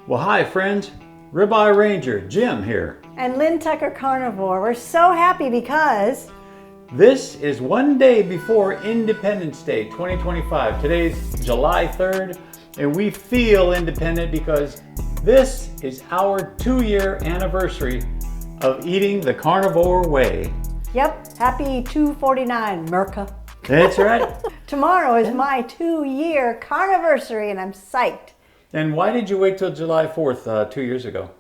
Well, hi friends, Ribeye Ranger Jim here. And Lynn Tucker Carnivore. We're so happy because this is one day before Independence Day 2025. Today's July 3rd, and we feel independent because this is our 2-year anniversary of eating the carnivore way. Yep, happy 249, Merca. That's right. Tomorrow is my 2-year carniversary and I'm psyched. And why did you wait till July 4th 2 years ago?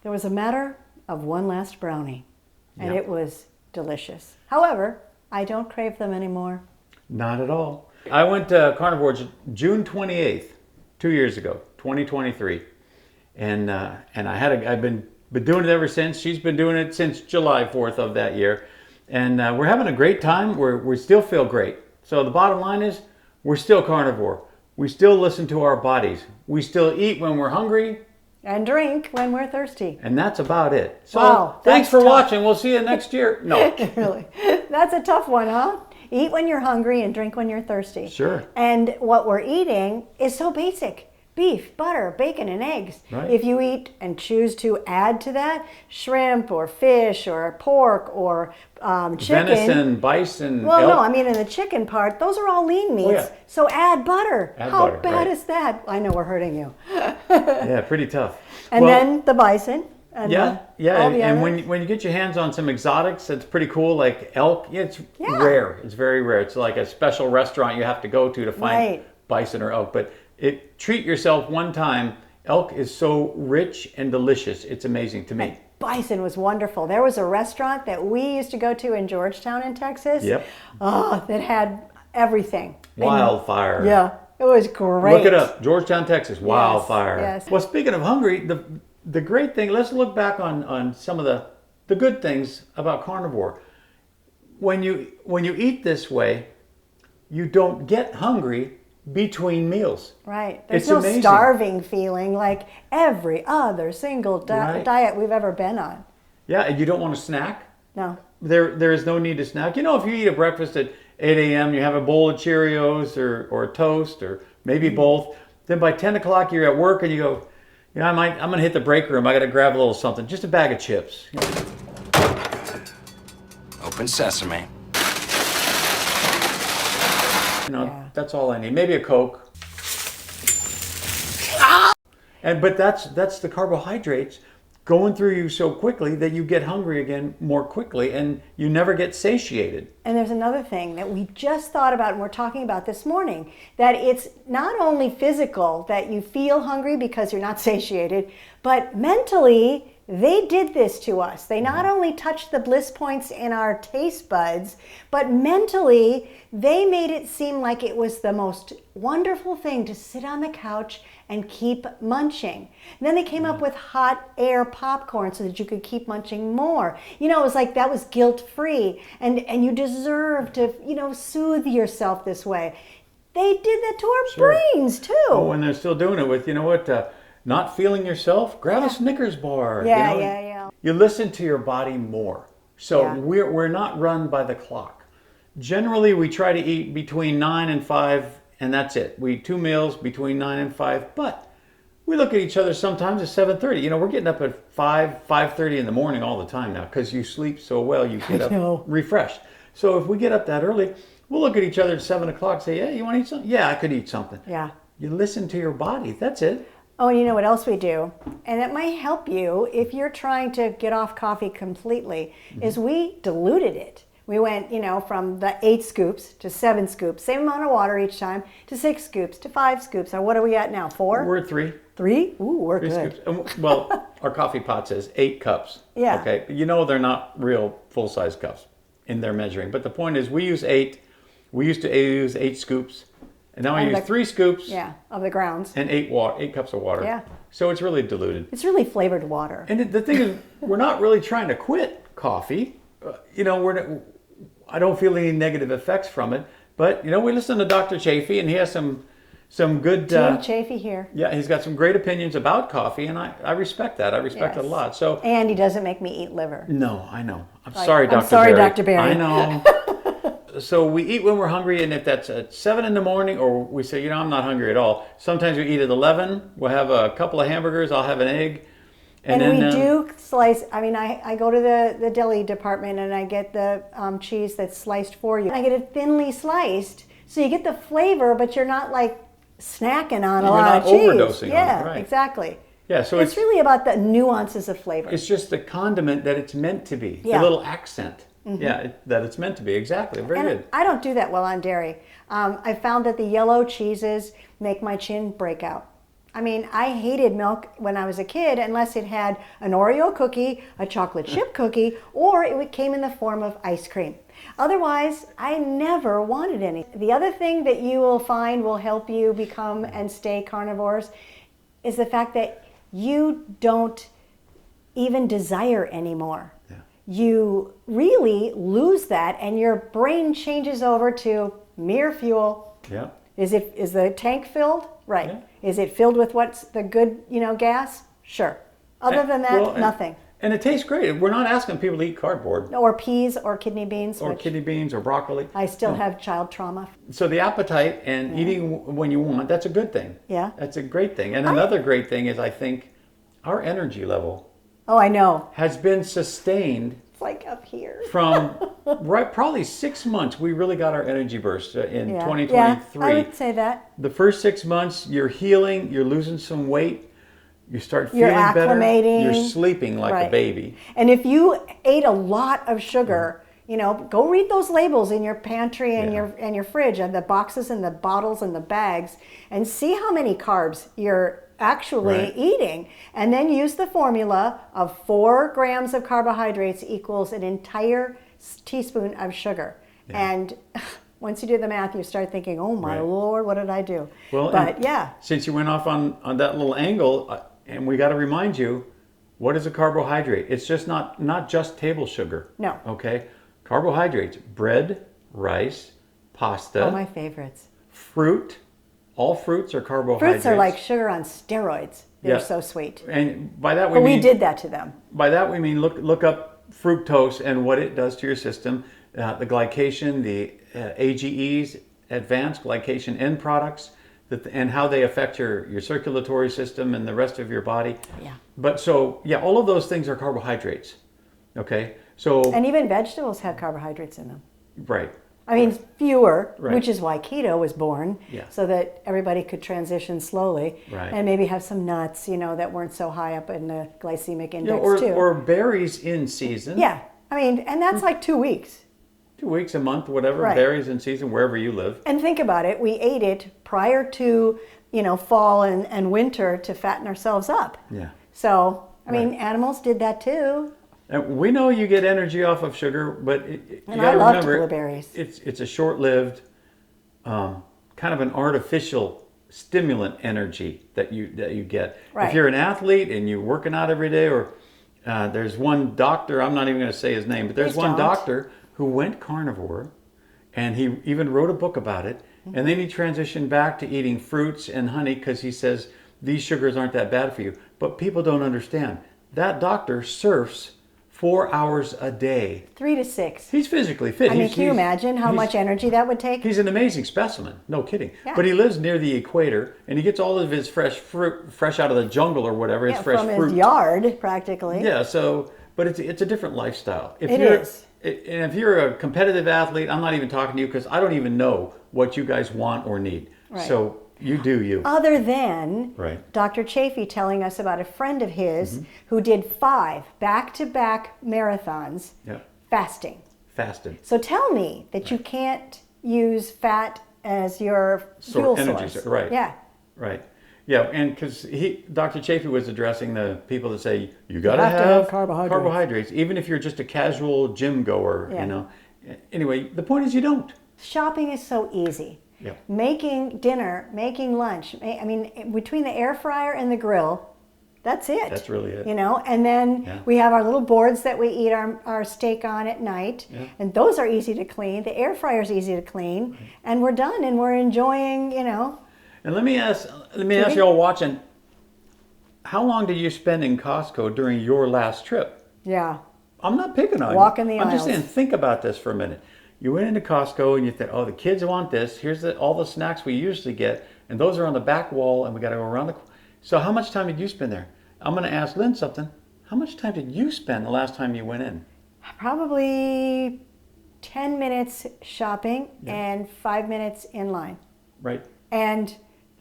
There was a matter of one last brownie, and Yeah. it was delicious. However, I don't crave them anymore. Not at all. I went to Carnivore June 28th, 2 years ago, 2023. And I've been doing it ever since. She's been doing it since July 4th of that year. And we're having a great time. We still feel great. So the bottom line is we're still carnivore. We still listen to our bodies. We still eat when we're hungry. And drink when we're thirsty. And that's about it. So wow, thanks for tough. watching. We'll see you next year. No. Really? That's a tough one, huh? Eat when you're hungry and drink when you're thirsty. Sure. And what we're eating is so basic. Beef, butter, bacon, and eggs. Right. If you eat and choose to add to that shrimp or fish or pork or chicken. Venison, bison, Well, elk. no, I mean in the chicken part, those are all lean meats. Oh, yeah. So add butter. Add How butter, bad right. is that? I know we're hurting you. Yeah, pretty tough. And Well, then the bison. And yeah, all the and others. when you get your hands on some exotics, it's pretty cool, like elk. Yeah, it's rare. It's very rare. It's like a special restaurant you have to go to find Right. bison or elk. But treat yourself one time. Elk is so rich and delicious. It's amazing to me. Bison was wonderful. There was a restaurant that we used to go to in Georgetown in Texas. Yep. Oh, that had everything. Wildfire. And, yeah, it was great. Look it up. Georgetown, Texas. Wildfire. yes. Well, speaking of hungry, the great thing, let's look back on some of the good things about carnivore. When you eat this way, you don't get hungry between meals. Right. There's It's no amazing. starving feeling like every other single Right. diet we've ever been on. Yeah, and you don't want to snack. No. There is no need to snack. You know, if you eat a breakfast at 8 a.m., you have a bowl of Cheerios or toast or maybe both. Then by 10 o'clock, you're at work and you go, I'm going to hit the break room. I got to grab a little something, just a bag of chips. Open sesame. That's all I need. Maybe a Coke. But that's the carbohydrates going through you so quickly that you get hungry again more quickly and you never get satiated. And there's another thing that we just thought about and we're talking about this morning, that it's not only physical that you feel hungry because you're not satiated, but mentally they did this to us. They not only touched the bliss points in our taste buds, but mentally they made it seem like it was the most wonderful thing to sit on the couch and keep munching. And then they came up with hot air popcorn so that you could keep munching more. You know, it was like that was guilt-free and you deserve to, soothe yourself this way. They did that to our brains too. Oh, and they're still doing it with, not feeling yourself, grab a Snickers bar. Yeah. You listen to your body more. So Yeah. we're not run by the clock. Generally, we try to eat between 9 and 5, and that's it. We eat 2 meals between 9 and 5, but we look at each other sometimes at 7:30. We're getting up at 5:30 in the morning all the time now because you sleep so well, you get up refreshed. So if we get up that early, we'll look at each other at 7 o'clock and say, yeah, you want to eat something? Yeah, I could eat something. Yeah. You listen to your body. That's it. Oh, and you know what else we do? And it might help you if you're trying to get off coffee completely, is we diluted it. We went, from the 8 scoops to 7 scoops, same amount of water each time, to 6 scoops, to 5 scoops. Or what are we at now, 4? We're at 3. 3? Ooh, we're 3 good. scoops. Well, our coffee pot says 8 cups. Yeah. Okay. They're not real full-size cups in their measuring. But the point is we use 8. We used to use 8 scoops. And now I use 3 scoops. Yeah, of the grounds. And 8 cups of water. Yeah. So it's really diluted. It's really flavored water. And the thing is, we're not really trying to quit coffee. I don't feel any negative effects from it. But, we listen to Dr. Chafee, and he has some good... Team Chafee here. Yeah, he's got some great opinions about coffee, and I respect that. I respect it a lot. So, and he doesn't make me eat liver. No, I know. I'm sorry, Dr. I'm sorry, Berry. Dr. Berry. I know. so we eat when we're hungry, and if that's at 7 in the morning, or we say, I'm not hungry at all. Sometimes we eat at 11. We'll have a couple of hamburgers. I'll have an egg. And then, we do slice. I mean, I go to the deli department and I get the cheese that's sliced for you. I get it thinly sliced, so you get the flavor, but you're not like snacking on a lot of cheese. You're not overdosing yeah, on it, right. Exactly. Yeah, so it's really about the nuances of flavor. It's just the condiment that it's meant to be, yeah. the little accent. Yeah, that it's meant to be. Exactly. Very good. I don't do that well on dairy. I found that the yellow cheeses make my chin break out. I mean, I hated milk when I was a kid unless it had an Oreo cookie, a chocolate chip cookie, or it came in the form of ice cream. Otherwise, I never wanted any. The other thing that you will find will help you become and stay carnivores is the fact that you don't even desire anymore. Yeah. You really lose that, and your brain changes over to mere fuel. Yeah. Is the tank filled? Right. Yeah. Is it filled with what's the good, gas? Sure. Other than that, nothing. And it tastes great. We're not asking people to eat cardboard. Or peas or kidney beans. Or kidney beans or broccoli. I still have child trauma. So the appetite and eating when you want, that's a good thing. Yeah. That's a great thing. And another great thing is I think our energy level Oh, I know. has been sustained. It's like up here. From probably 6 months, we really got our energy burst in 2023. Yeah, I would say that. The first 6 months, you're healing, you're losing some weight, you start feeling You're acclimating. better, you're sleeping like a baby. And if you ate a lot of sugar, go read those labels in your pantry and your fridge, and the boxes and the bottles and the bags, and see how many carbs you're actually eating, and then use the formula of 4 grams of carbohydrates equals an entire teaspoon of sugar. And once you do the math, you start thinking, oh my Lord, what did I do? Well, but since you went off on that little angle, and we got to remind you, what is a carbohydrate? It's just not just table sugar. No. Okay? Carbohydrates: bread, rice, pasta. Oh, my favorites. Fruit. All fruits are carbohydrates. Fruits are like sugar on steroids. They're so sweet. And by that we did that to them. By that we mean look up fructose and what it does to your system. The glycation, the AGEs, advanced glycation end products, and how they affect your circulatory system and the rest of your body. Yeah. But all of those things are carbohydrates. Okay? And even vegetables have carbohydrates in them. Right. I mean, fewer, which is why keto was born, Yeah. so that everybody could transition slowly, and maybe have some nuts, that weren't so high up in the glycemic index too. Or berries in season. Yeah, I mean, and that's like 2 weeks. 2 weeks, a month, whatever, berries in season, wherever you live. And think about it, we ate it prior to, fall and winter to fatten ourselves up. Yeah. So, I mean, animals did that too. And we know you get energy off of sugar, but you got to loved remember, blueberries. It's a short-lived, kind of an artificial stimulant energy that you get. Right. If you're an athlete and you're working out every day, or there's one doctor, I'm not even going to say his name, but there's one doctor who went carnivore, and he even wrote a book about it, and then he transitioned back to eating fruits and honey because he says these sugars aren't that bad for you. But people don't understand. That doctor surfs 4 hours a day. 3 to 6. He's physically fit. I mean, can you imagine how much energy that would take? He's an amazing specimen, no kidding. Yeah. But he lives near the equator, and he gets all of his fresh fruit, fresh out of the jungle or whatever. His fresh from fruit. his yard, practically. Yeah. But it's a different lifestyle. It is. And if you're a competitive athlete, I'm not even talking to you because I don't even know what you guys want or need. Right. So you do you. Other than Right. Dr. Chafee telling us about a friend of his who did 5 back-to-back marathons fasting. Fasted. So tell me that you can't use fat as your fuel source. Right. Yeah. Right. Yeah, and because Dr. Chafee was addressing the people that say you got to have have carbohydrates, even if you're just a casual gym goer. Anyway, the point is you don't. Shopping is so easy. Yeah. Making dinner, making lunch. I mean, between the air fryer and the grill, that's it. That's really it. And then we have our little boards that we eat our steak on at night, and those are easy to clean. The air fryer is easy to clean, and we're done, and we're enjoying, And let me ask you all watching, how long did you spend in Costco during your last trip? Yeah. I'm not picking on you. Walking the I'm just aisles. saying, think about this for a minute. You went into Costco and you thought, oh, the kids want this. Here's all the snacks we usually get, and those are on the back wall, and we got to go around the. So how much time did you spend there? I'm going to ask Lynn something. How much time did you spend the last time you went in? Probably 10 minutes shopping and 5 minutes in line. Right. And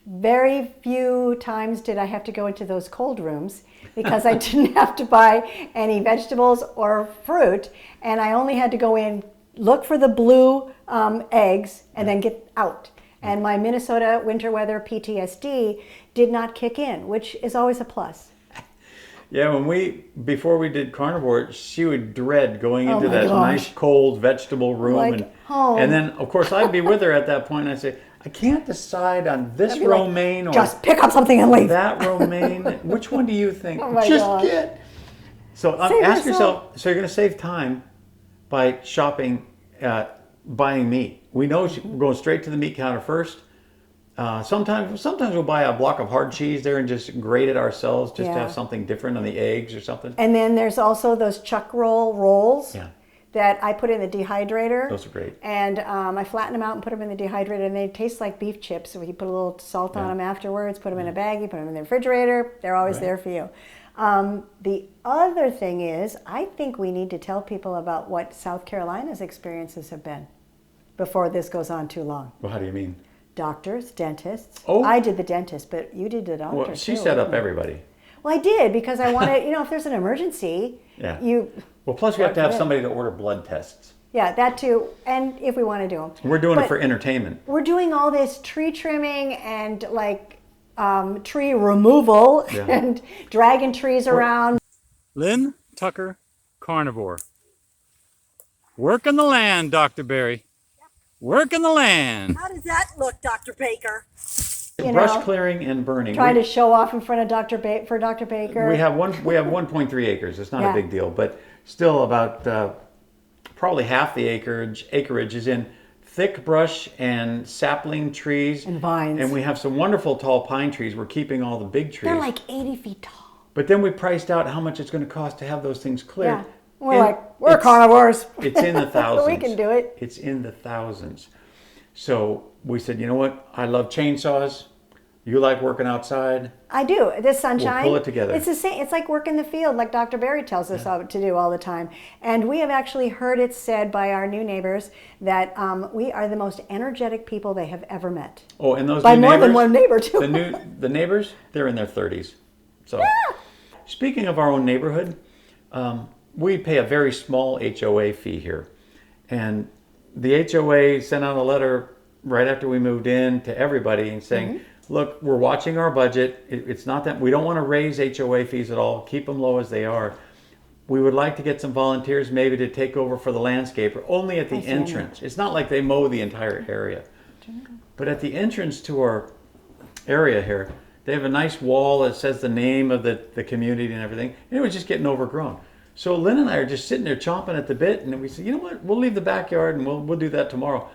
very few times did I have to go into those cold rooms because I didn't have to buy any vegetables or fruit, and I only had to go in, look for the blue eggs, and then get out. And my Minnesota winter weather PTSD did not kick in, which is always a plus. Yeah, before we did carnivore, she would dread going into my that gosh. nice cold vegetable room, Like home. and then of course I'd be with her at that point, and I'd say, I can't decide on this I'd be like, romaine or just pick up something and leave. that romaine. Which one do you think? Oh my Just gosh. get. So Save ask yourself. yourself. So you're going to save time by shopping, buying meat. We know we're going straight to the meat counter first. Sometimes we'll buy a block of hard cheese there and just grate it ourselves, just to have something different on the eggs or something. And then there's also those chuck rolls Yeah. that I put in the dehydrator. Those are great. And I flatten them out and put them in the dehydrator, and they taste like beef chips. So you put a little salt on them afterwards, put them in a bag, you put them in the refrigerator. They're always there for you. The other thing is, I think we need to tell people about what South Carolina's experiences have been before this goes on too long. Well, how do you mean? Doctors, dentists. Oh. I did the dentist, but you did the doctor Well, she too. set up everybody. Well, I did because I wanted, if there's an emergency, Yeah. you. Well, plus we have to have Yeah. somebody to order blood tests. Yeah, that too, and if we want to do them. We're doing But it for entertainment. We're doing all this tree trimming and tree removal Yeah. and dragging trees around. Lynn Tucker, carnivore. Working the land, Dr. Berry. Working the land. How does that look, Dr. Baker? Brush clearing and burning. Trying to show off in front of Dr. Baker. We have 1.3 acres. It's not a big deal, but still about probably half the acreage is in thick brush and sapling trees And vines. And we have some wonderful tall pine trees. We're keeping all the big trees. They're like 80 feet tall. But then we priced out how much it's going to cost to have those things cleared. Yeah. We're carnivores. It's in the thousands. We can do it. It's in the thousands. So we said, you know what? I love chainsaws. You like working outside. I do. This sunshine. We'll pull it together. It's the same. It's like work in the field, like Dr. Berry tells us to do all the time. And we have actually heard it said by our new neighbors that we are the most energetic people they have ever met. Oh, and those By new more neighbors, than one neighbor too. the neighbors, they're in their 30s. So, speaking of our own neighborhood, we pay a very small HOA fee here, and the HOA sent out a letter right after we moved in to everybody and saying, look, we're watching our budget. It's not that we don't want to raise HOA fees at all. Keep them low as they are. We would like to get some volunteers maybe to take over for the landscaper, only at the entrance. It's not like they mow the entire area. But at the entrance to our area here, they have a nice wall that says the name of the community and everything. And it was just getting overgrown. So Lynn and I are just sitting there chomping at the bit, and we said, you know what, we'll leave the backyard and we'll do that tomorrow.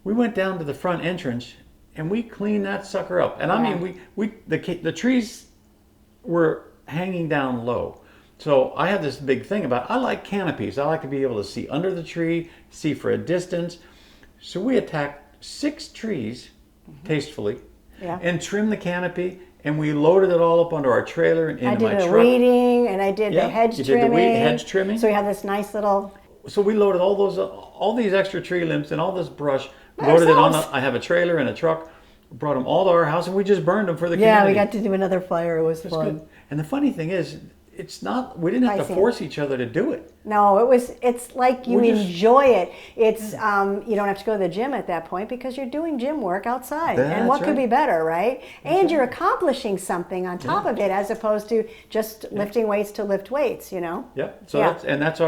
We went down to the front entrance and we cleaned that sucker up. And I mean, the trees were hanging down low. So I have this big thing about, I like canopies. I like to be able to see under the tree, see for a distance. So we attacked 6 trees tastefully and trimmed the canopy, and we loaded it all up under our trailer and into my truck. I did the weeding and I did the hedge you trimming. did the hedge trimming. So we have this nice little. So we loaded all these extra tree limbs and all this brush, loaded it on. I have a trailer and a truck, brought them all to our house, and we just burned them for the community. Yeah, we got to do another fire. It was fun. Good. And the funny thing is, we didn't have to force each other to do it. No, it's like you enjoy it. It's you don't have to go to the gym at that point because you're doing gym work outside. And what could be better, right? And you're accomplishing something on top of it as opposed to just lifting weights to lift weights, Yep. So that's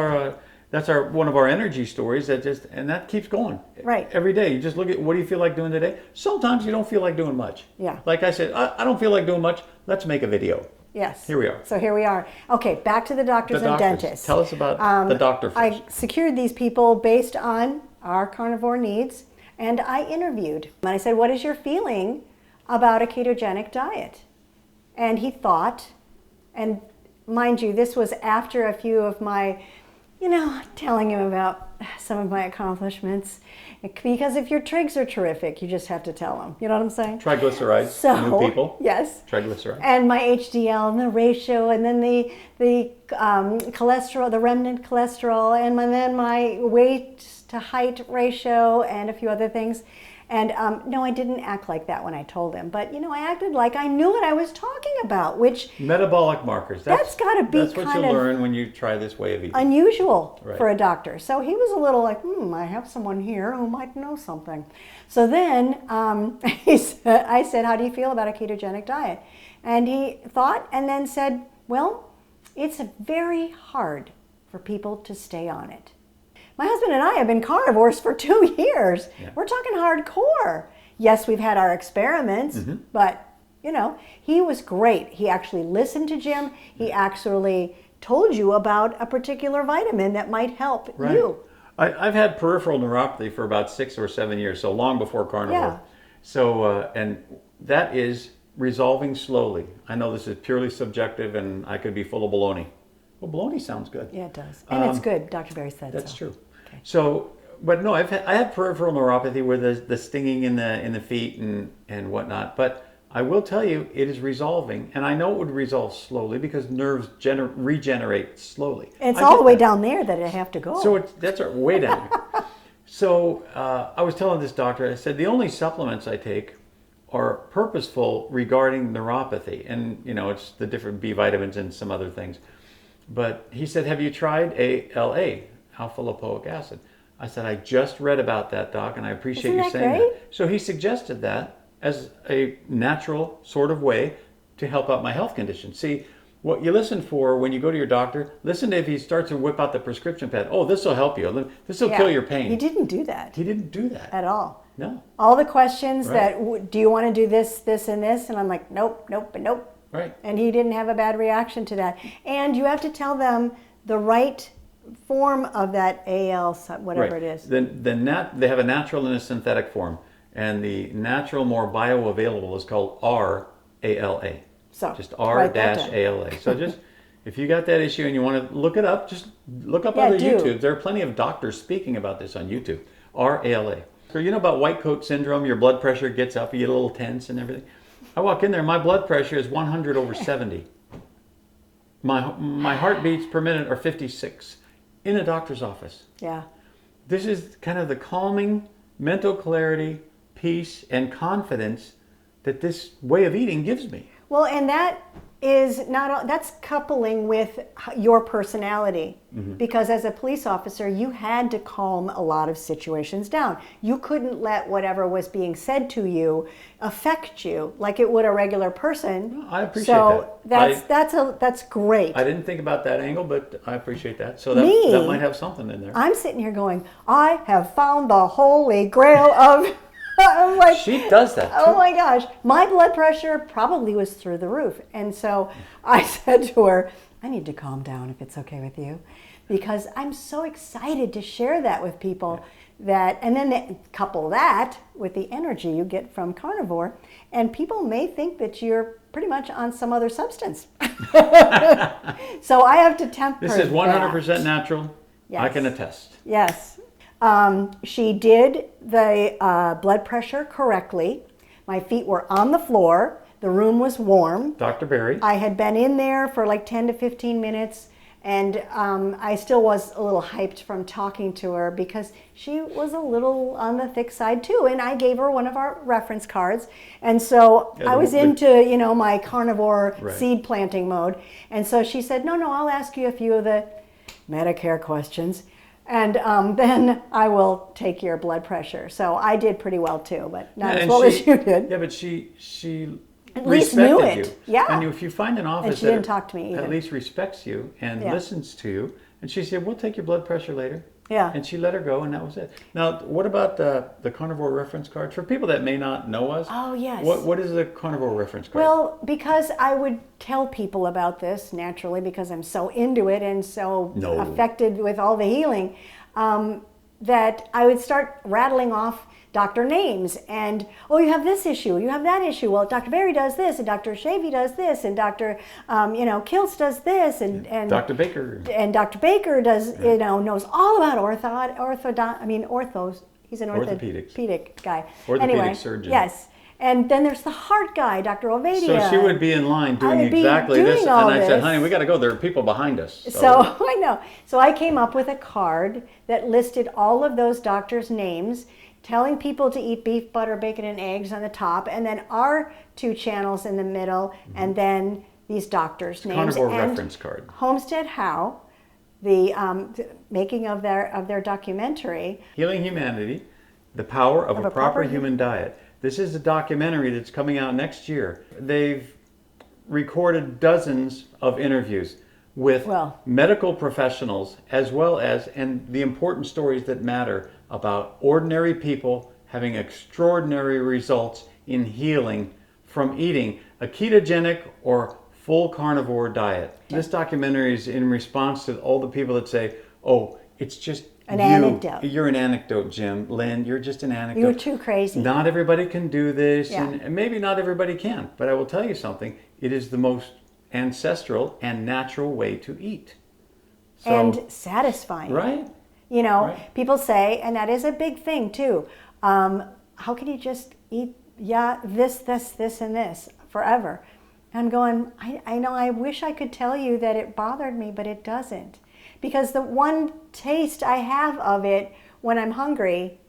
our one of our energy stories that keeps going. Right. Every day. You just look at, what do you feel like doing today? Sometimes you don't feel like doing much. Yeah. Like I said, I don't feel like doing much. Let's make a video. Yes. Here we are. So here we are. Okay, back to the doctors and dentists. Tell us about the doctor first. I secured these people based on our carnivore needs, and I interviewed. And I said, what is your feeling about a ketogenic diet? And he thought, and mind you, this was after a few of my telling him about some of my accomplishments. Because if your trigs are terrific, you just have to tell them. You know what I'm saying? Triglycerides, So, new people. Yes. Triglycerides. And my HDL and the ratio, and then the cholesterol, the remnant cholesterol, and then my weight to height ratio, and a few other things. And no, I didn't act like that when I told him, but I acted like I knew what I was talking about, which Metabolic markers. That's gotta be That's what kind you of learn when you try this way of eating. unusual Right. for a doctor. So he was a little like, I have someone here who might know something. So then I said, how do you feel about a ketogenic diet? And he thought and then said, well, it's very hard for people to stay on it. My husband and I have been carnivores for 2 years. Yeah. We're talking hardcore. Yes, we've had our experiments, but he was great. He actually listened to Jim. He actually told you about a particular vitamin that might help Right. you. I've had peripheral neuropathy for about 6 or 7 years, so long before carnivore. Yeah. So, and that is resolving slowly. I know this is purely subjective and I could be full of baloney. Well, baloney sounds good. Yeah, it does. And it's good. Dr. Berry said That's so. true. Okay. So, but no, I have peripheral neuropathy with the stinging in the feet and whatnot. But I will tell you, it is resolving, and I know it would resolve slowly because nerves regenerate slowly. It's I all get the way that. down there that I have to go. So that's way down there. So I was telling this doctor, I said, the only supplements I take are purposeful regarding neuropathy. And, it's the different B vitamins and some other things. But he said, have you tried ALA, alpha lipoic acid? I said, I just read about that, Doc, and I appreciate Isn't you that saying great? that. So he suggested that as a natural sort of way to help out my health condition. See, what you listen for when you go to your doctor, listen to if he starts to whip out the prescription pad. Oh, this will help you. This will kill your pain. He didn't do that He didn't do that. at all. No. All the questions Right. that, do you want to do this, this, and this? And I'm like, nope, nope, and nope. Right. And he didn't have a bad reaction to that. And you have to tell them the right form of that AL, whatever it is. They have a natural and a synthetic form. And the natural, more bioavailable is called RALA. So Just write that down. R-ALA. So just, if you got that issue and you want to look it up, just look up Yeah, other do. YouTube. There are plenty of doctors speaking about this on YouTube. RALA. So you know about white coat syndrome? Your blood pressure gets up, you get a little tense and everything. I walk in there, my blood pressure is 100 over 70. My heartbeats per minute are 56 in a doctor's office. Yeah. This is kind of the calming, mental clarity, peace, and confidence that this way of eating gives me. Well, and that is that's coupling with your personality. Because as a police officer, you had to calm a lot of situations down. You couldn't let whatever was being said to you affect you like it would a regular person. I appreciate so that. that's great. I didn't think about that angle, but I appreciate that. So that, Me? that might have something in there. I'm sitting here going, I have found the holy grail of I'm like, She does that too. oh my gosh, my blood pressure probably was through the roof. And so I said to her, I need to calm down if it's okay with you, because I'm so excited to share that with people. And then they couple that with the energy you get from carnivore, and people may think that you're pretty much on some other substance. So I have to temper This is 100% that. natural. I Yes. can attest. Yes. She did the blood pressure correctly. My feet were on the floor. The room was warm. Dr. Berry. I had been in there for like 10 to 15 minutes, and I still was a little hyped from talking to her because she was a little on the thick side too. And I gave her one of our reference cards. And so Yeah, I was into, my carnivore Right. seed planting mode. And so she said, no, I'll ask you a few of the Medicare questions. And then I will take your blood pressure. So I did pretty well too, but not as and well as you did. Yeah, but she At least knew respected it. you. Yeah. And if you find an office she that didn't talk to me either. at least respects you and Yeah. listens to you, and she said, we'll take your blood pressure later. Yeah. And she let her go, and that was it. Now, what about the carnivore reference card? For people that may not know us, Oh, yes. what is the carnivore reference card? Well, because I would tell people about this naturally because I'm so into it and so No. affected with all the healing. that I would start rattling off doctor names and, oh, you have this issue, you have that issue. Well, Dr. Berry does this, and Dr. Shavy does this, and Dr. Kiltz does this, and Dr. Baker. And Dr. Baker does, knows all about orthos. He's an orthopedic guy. Orthopedic surgeon. Yes. And then there's the heart guy, Dr. Ovadia. So she would be in line doing exactly this, and I said, honey, we got to go. There are people behind us. So I know. So I came up with a card that listed all of those doctors' names, telling people to eat beef, butter, bacon, and eggs on the top, and then our 2 channels in the middle, and then these doctors' names. Carnivore reference card. Homestead How, the making of their documentary. Healing Humanity, The Power of a Proper Human Diet. This is a documentary that's coming out next year. They've recorded dozens of interviews with medical professionals, as well as, and the important stories that matter about ordinary people having extraordinary results in healing from eating a ketogenic or full carnivore diet. This documentary is in response to all the people that say, oh, it's just an anecdote. You're an anecdote, Jim. Lynn, you're just an anecdote. You're too crazy. Not everybody can do this, and maybe not everybody can. But I will tell you something. It is the most ancestral and natural way to eat. And satisfying. Right. People say, and that is a big thing too, how can you just eat this, and this forever? And I'm going, I know, I wish I could tell you that it bothered me, but it doesn't. Because the one taste I have of it when I'm hungry,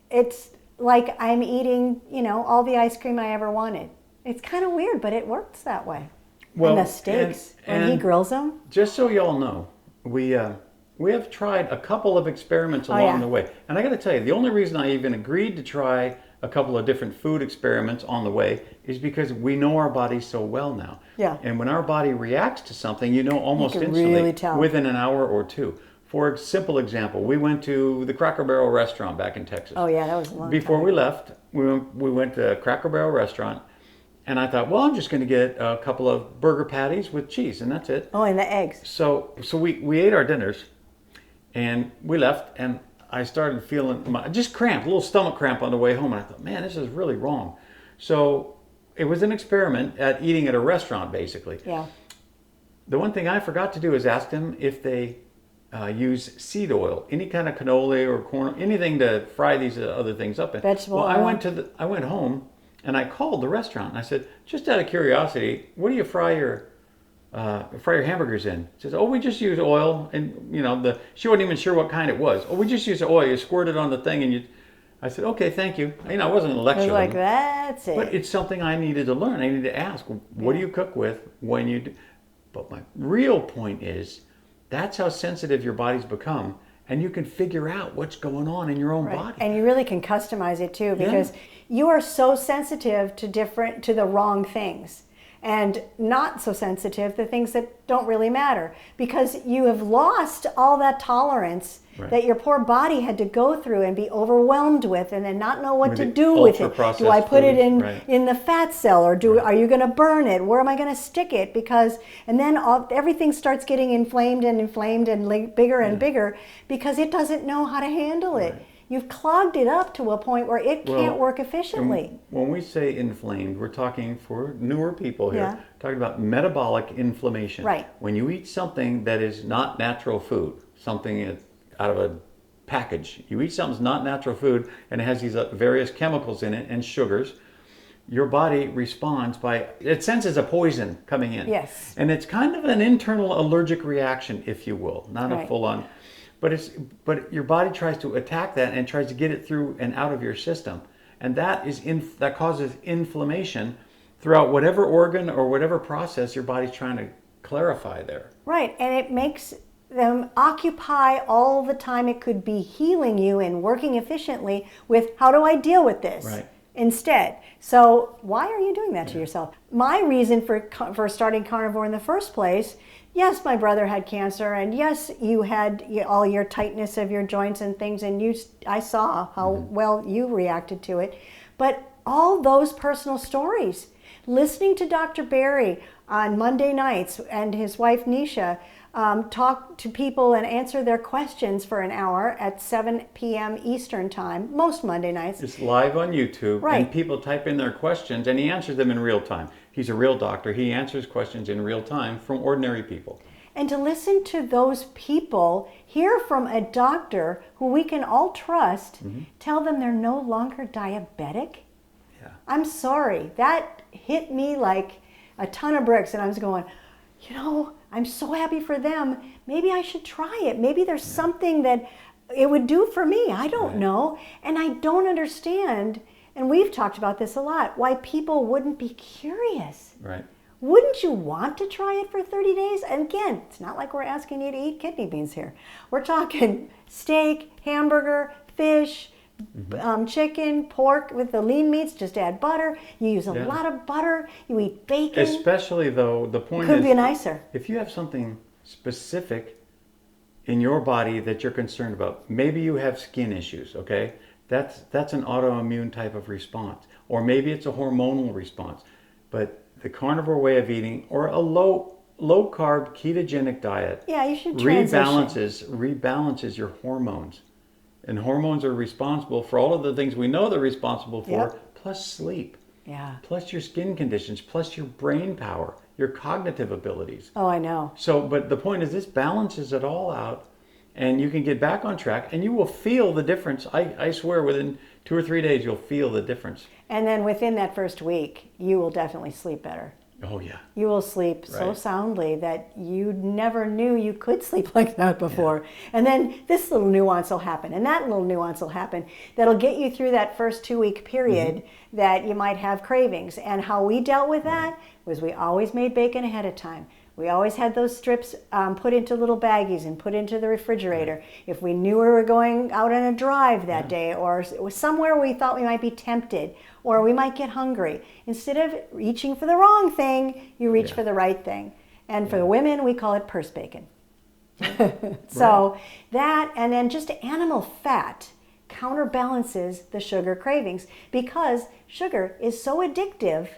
it's like I'm eating, all the ice cream I ever wanted. It's kind of weird, but it works that way. Well, and the steaks, when he grills them. Just so y'all know, we have tried a couple of experiments along the way. And I got to tell you, the only reason I even agreed to try a couple of different food experiments on the way is because we know our body so well now. Yeah. And when our body reacts to something, almost instantly, really within an hour or two. For a simple example, we went to the Cracker Barrel restaurant back in Texas. Oh yeah, that was a long Before time. we left, we went to Cracker Barrel restaurant, and I thought, well, I'm just going to get a couple of burger patties with cheese, and that's it. Oh, and the eggs. So we ate our dinners, and we left, and I started feeling just cramp, a little stomach cramp on the way home, and I thought, man, this is really wrong. So it was an experiment at eating at a restaurant, basically. Yeah. The one thing I forgot to do is ask them if they use seed oil, any kind of canola or corn, anything to fry these other things up in. Vegetable oil. I went home and I called the restaurant and I said, just out of curiosity, what do you fry your hamburgers in? She says, oh, we just use oil, and she wasn't even sure what kind it was. Oh, we just use the oil. You squirt it on the thing, and I said, okay, thank you. I wasn't a lecture. I was like, that's it. But it's something I needed to learn. I needed to ask, what do you cook with when you do? But my real point is, that's how sensitive your body's become, and you can figure out what's going on in your own body. And you really can customize it too, because you are so sensitive to the wrong things, and not so sensitive to things that don't really matter, because you have lost all that tolerance that your poor body had to go through and be overwhelmed with, and then not know what to do with it. Do I put it in the fat cell, or are you going to burn it? Where am I going to stick it? And then everything starts getting inflamed and bigger and bigger, because it doesn't know how to handle it. You've clogged it up to a point where it can't work efficiently. When we say inflamed, we're talking, for newer people here, talking about metabolic inflammation. Right. When you eat something that is not natural food, something out of a package, you eat something that's not natural food and it has these various chemicals in it and sugars, your body responds it senses a poison coming in. Yes. And it's kind of an internal allergic reaction, if you will, not a full-on. But your body tries to attack that and tries to get it through and out of your system, and that causes inflammation throughout whatever organ or whatever process your body's trying to clarify there. Right, and it makes them occupy all the time it could be healing you and working efficiently with, how do I deal with this? Right. Instead. So why are you doing that to yourself? My reason for starting carnivore in the first place, yes, my brother had cancer, and yes, you had all your tightness of your joints and things, and I saw how well you reacted to it. But all those personal stories, listening to Dr. Berry, on Monday nights, and his wife Neisha talk to people and answer their questions for an hour at 7 p.m. Eastern time, most Monday nights. It's live on YouTube, Right. and people type in their questions, and he answers them in real time. He's a real doctor. He answers questions in real time from ordinary people. And to listen to those people, hear from a doctor who we can all trust, tell them they're no longer diabetic. Yeah. I'm sorry, that hit me like a ton of bricks, and I was going, you know, I'm so happy for them. Maybe I should try it. Maybe there's something that it would do for me. I don't know. And I don't understand, and we've talked about this a lot, why people wouldn't be curious. Right. Wouldn't you want to try it for 30 days? And again, it's not like we're asking you to eat kidney beans here. We're talking steak, hamburger, fish, chicken, pork with the lean meats. Just add butter. You use a lot of butter. You eat bacon. Especially though, the point Couldn't is, be nicer. if you have something specific in your body that you're concerned about, maybe you have skin issues, okay? That's an autoimmune type of response. Or maybe it's a hormonal response. But the carnivore way of eating, or a low carb ketogenic diet, Yeah, you should transition. rebalances your hormones. And hormones are responsible for all of the things we know they're responsible for, Yep. plus sleep, Yeah. plus your skin conditions, plus your brain power, your cognitive abilities. Oh, I know. So, but the point is, this balances it all out, and you can get back on track, and you will feel the difference. I swear, within 2 or 3 days, you'll feel the difference. And then within that first week, you will definitely sleep better. Oh yeah. You will sleep so Right. soundly that you never knew you could sleep like that before. And then this little nuance will happen, and that little nuance will happen that'll get you through that first 2-week period that you might have cravings. And how we dealt with that was we always made bacon ahead of time. We always had those strips put into little baggies and put into the refrigerator. If we knew we were going out on a drive that day, or it was somewhere we thought we might be tempted, or we might get hungry, instead of reaching for the wrong thing, you reach for the right thing. And for the women, we call it purse bacon. So that, and then just animal fat counterbalances the sugar cravings, because sugar is so addictive.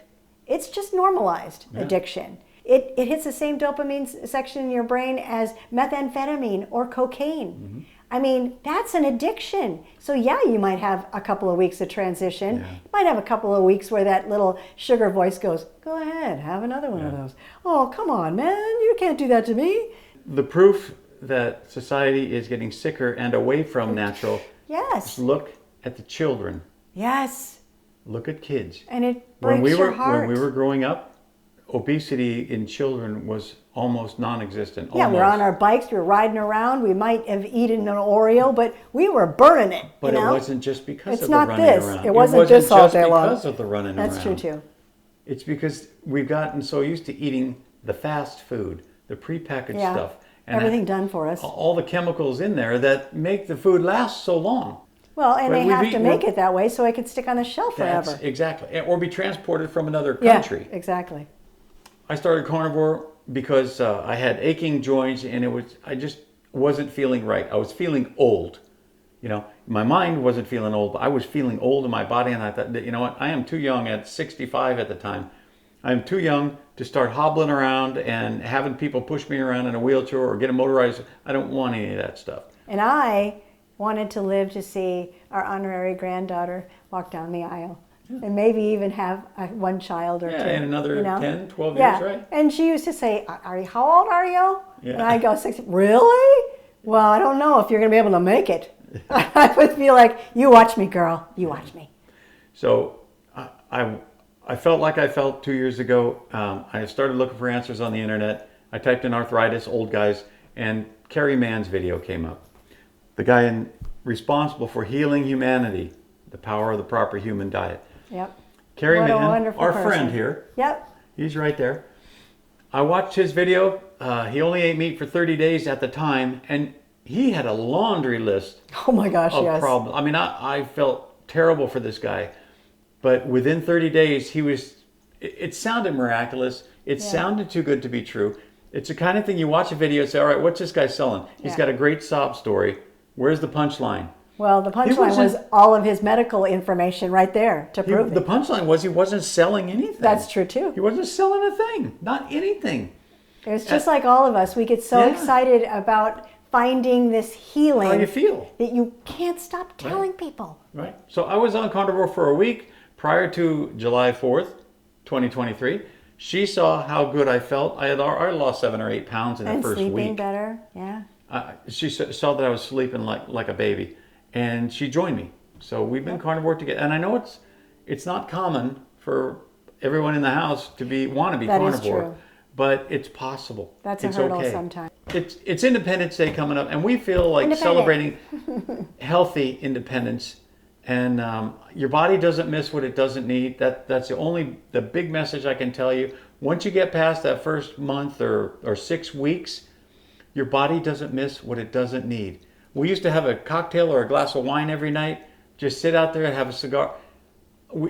It's just normalized addiction. It hits the same dopamine section in your brain as methamphetamine or cocaine. I mean, that's an addiction. So yeah, you might have a couple of weeks of transition. Yeah. You might have a couple of weeks where that little sugar voice goes, go ahead, have another one of those. Oh, come on, man, you can't do that to me. The proof that society is getting sicker and away from natural, Yes, look at the children. yes. Look at kids. And it breaks your heart. When we were growing up, obesity in children was almost non-existent. Yeah, we're on our bikes, we're riding around, we might have eaten an Oreo, but we were burning it. But you know? it wasn't just because It's of the not running this. around. It wasn't this all just day long. because of the running around. That's true too. It's because we've gotten so used to eating the fast food, the prepackaged Yeah, stuff. everything done for us. All the chemicals in there that make the food last so long. Well, and But they we've have to eaten- make it that way so it can stick on the shelf That's forever. exactly. Or be transported from another country. Yeah, exactly. I started carnivore because I had aching joints, and I just wasn't feeling right. I was feeling old. You know, my mind wasn't feeling old, but I was feeling old in my body, and I thought, you know what? I am too young at 65 at the time. I'm too young to start hobbling around and having people push me around in a wheelchair or get a motorized. I don't want any of that stuff. And I wanted to live to see our honorary granddaughter walk down the aisle. And maybe even have one child or two. Yeah, in another you know? 10, 12 Yeah. years, right? And she used to say, how old are you? Yeah. And I'd go, 6. Really? Well, I don't know if you're going to be able to make it. I would feel like, you watch me, girl. You watch me. So I felt like I felt 2 years ago. I started looking for answers on the internet. I typed in arthritis, old guys, and Kerry Mann's video came up. The guy responsible for healing humanity, the power of the proper human diet. Yep. Kerry What a Mann, wonderful our person. friend here. Yep. He's right there. I watched his video. He only ate meat for 30 days at the time, and he had a laundry list Oh my gosh, of yes. problems. I mean, I felt terrible for this guy, but within 30 days, it sounded miraculous. It sounded too good to be true. It's the kind of thing you watch a video and say, all right, what's this guy selling? He's Yeah. got a great sob story. Where's the punchline? Well, the punchline was all of his medical information right there to prove The it. punchline was he wasn't selling anything. That's true too. He wasn't selling a thing, not anything. It was just like all of us. We get so excited about finding this healing. How you feel. That you can't stop telling people. Right. So I was on Carnivore for a week prior to July 4th, 2023. She saw how good I felt. I lost 7 or 8 pounds in the first week. And sleeping better, yeah. She saw that I was sleeping like a baby, and she joined me. So we've been carnivore together, and I know it's not common for everyone in the house to want to be That carnivore, is true. but it's possible. That's a it's hurdle okay. sometimes. It's Independence Day coming up, and we feel like celebrating healthy independence. And your body doesn't miss what it doesn't need. That's the big message I can tell you. Once you get past that first month or 6 weeks, your body doesn't miss what it doesn't need. We used to have a cocktail or a glass of wine every night, just sit out there and have a cigar.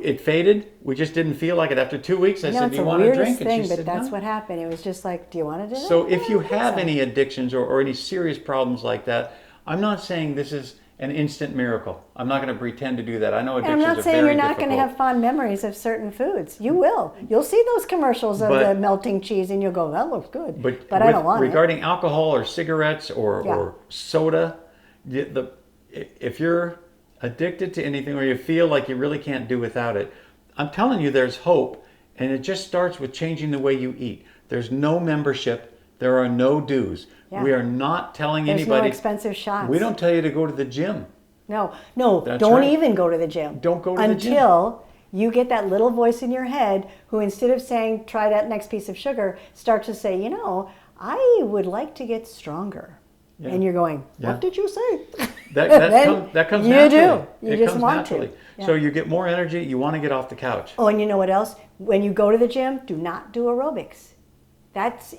It faded. We just didn't feel like it. After 2 weeks, I said, "Do you want to drink?" Thing, and she but said, that's "No." what happened. It was just like, "Do you want to do that?" So if you have any addictions or any serious problems like that, I'm not saying this is an instant miracle. I'm not going to pretend to do that. I know addictions are very difficult. I'm not saying you're not going to have fond memories of certain foods. You will. You'll see those commercials of the melting cheese and you'll go, "That looks good." But I don't want it. Regarding alcohol or cigarettes or soda, if you're addicted to anything or you feel like you really can't do without it, I'm telling you there's hope, and it just starts with changing the way you eat. There's no membership. There are no dues. Yeah. We are not telling anybody. There's no expensive shots. We don't tell you to go to the gym. No, don't even go to the gym. Don't go to the gym. Until you get that little voice in your head who, instead of saying, "Try that next piece of sugar," starts to say, "I would like to get stronger." Yeah. And you're going, "What did you say?" That comes naturally. You just want to. Yeah. So you get more energy. You want to get off the couch. Oh, and you know what else? When you go to the gym, do not do aerobics.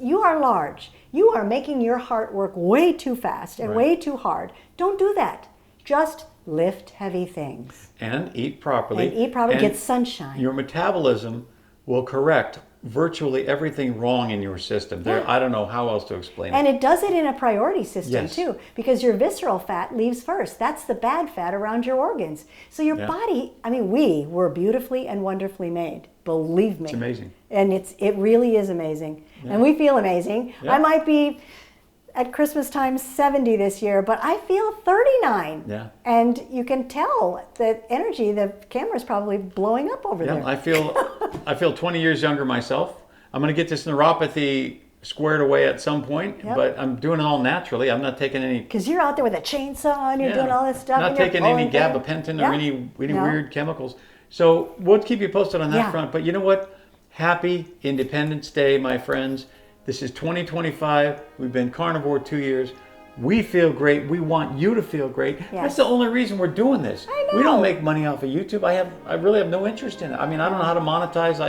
You are large. You are making your heart work way too fast and way too hard. Don't do that. Just lift heavy things. And eat properly. And get sunshine. Your metabolism will correct virtually everything wrong in your system. I don't know how else to explain it. And it does it in a priority system too, because your visceral fat leaves first. That's the bad fat around your organs. So your body, we were beautifully and wonderfully made. Believe me. It's amazing. And it really is amazing. Yeah. And we feel amazing. Yeah. I might be at Christmas time 70 this year, but I feel 39. Yeah. And you can tell the energy, the camera's probably blowing up over there. I feel 20 years younger myself. I'm going to get this neuropathy squared away at some point, but I'm doing it all naturally. I'm not taking any... Because you're out there with a chainsaw and you're doing all this stuff. Not taking any gabapentin or any weird chemicals. So we'll keep you posted on that front. But you know what? Happy Independence Day, my friends. This is 2025. We've been carnivore 2 years. We feel great. We want you to feel great. Yes. That's the only reason we're doing this. I know. We don't make money off of YouTube. I really have no interest in it. I don't know how to monetize.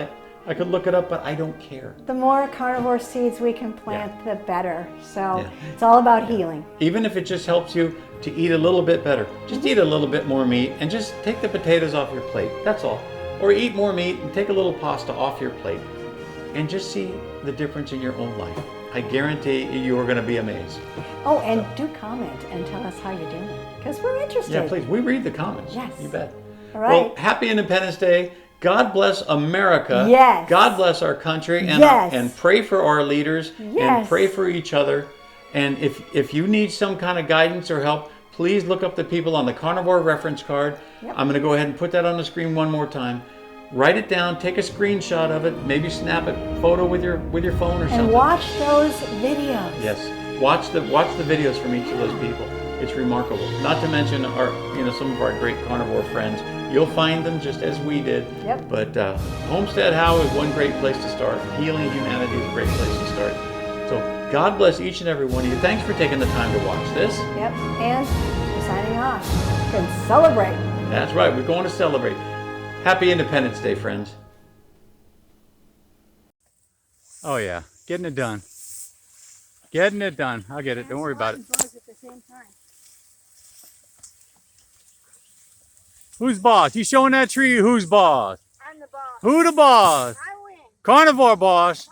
I could look it up, but I don't care. The more carnivore seeds we can plant, the better. So it's all about healing. Even if it just helps you to eat a little bit better. Just eat a little bit more meat and just take the potatoes off your plate. That's all. Or eat more meat and take a little pasta off your plate. And just see the difference in your own life. I guarantee you are going to be amazed. Oh, and do comment and tell us how you're doing, because we're interested. Yeah, please. We read the comments. Yes. You bet. All right. Well, happy Independence Day. God bless America. Yes. God bless our country. And, and pray for our leaders. Yes. And pray for each other. And if you need some kind of guidance or help, please look up the people on the Carnivore reference card. Yep. I'm going to go ahead and put that on the screen one more time. Write it down, take a screenshot of it, maybe snap a photo with your phone or something. And watch those videos. Yes, watch the videos from each of those people. It's remarkable. Not to mention some of our great carnivore friends. You'll find them just as we did. Yep. But Homestead How is one great place to start. Healing Humanity is a great place to start. So God bless each and every one of you. Thanks for taking the time to watch this. Yep. And we're signing off. And celebrate. That's right. We're going to celebrate. Happy Independence Day, friends. Oh, yeah. Getting it done. Getting it done. I'll get it. Don't worry about it. Who's boss? You showing that tree? Who's boss? I'm the boss. Who the boss? I win. Carnivore boss.